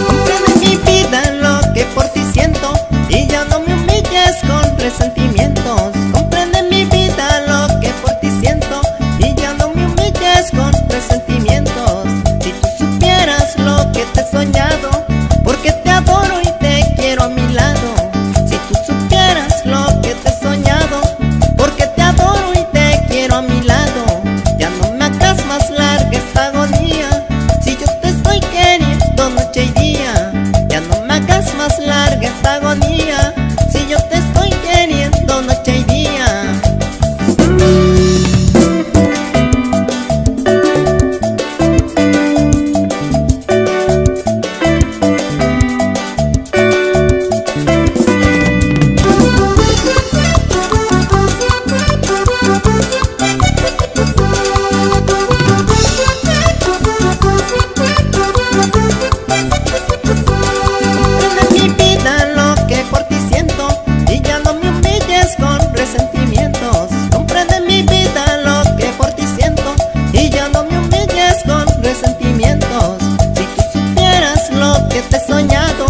Comprende mi vida lo que por ti siento y ya no me humilles con resentimientos. Comprende mi vida lo que por ti siento y ya no me humilles con resentimientos. Si tú supieras lo que te he soñado, porque te adoro y te quiero a mi lado. Si tú supieras lo que te he soñado, porque te adoro y te quiero a mi lado. Ya no me hagas más larga esta agonía, si yo te estoy queriendo noche y día. Ya no me hagas más larga esta agonía, si yo te estoy queriendo noche y día. Comprende mi vida lo que por ti siento y ya no me humilles con resentimientos. Si tú supieras lo que te he soñado,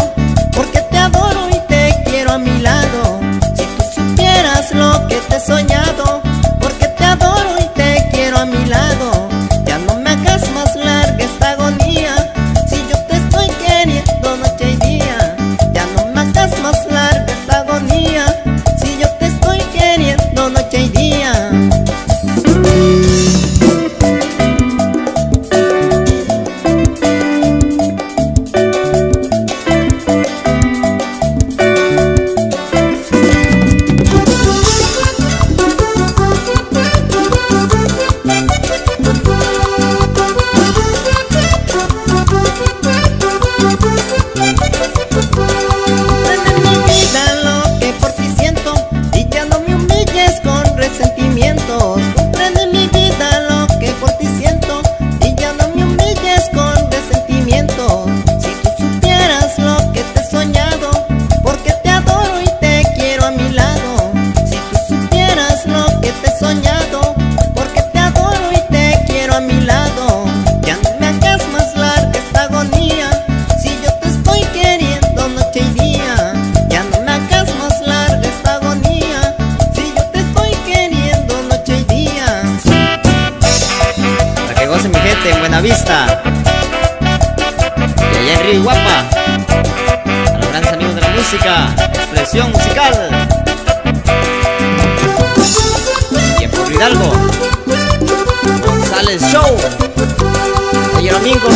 porque te adoro y te quiero a mi lado. Si tú supieras lo que te he soñado, porque te adoro y te quiero a mi lado. Ya no me hagas más larga esta agonía, si yo te estoy queriendo noche y día. Ya no me hagas más larga esta agonía, si yo te estoy queriendo noche y día. Comprende mi vida lo que por ti siento y ya no me humilles con resentimientos. Si tú supieras lo que te he soñado, porque te adoro y te quiero a mi lado. Si tú supieras lo que te he soñado, porque te adoro y te quiero a mi lado. Ya no me hagas más larga esta agonía, si yo te estoy queriendo noche y día. Ya no me hagas más larga esta agonía, si yo te estoy queriendo noche y día. Para que goce mi gente en Buenavista y allá en Río Iguapa, a los grandes amigos de la música, expresión musical. Y en Pueblo Hidalgo, González Show. Ayer domingo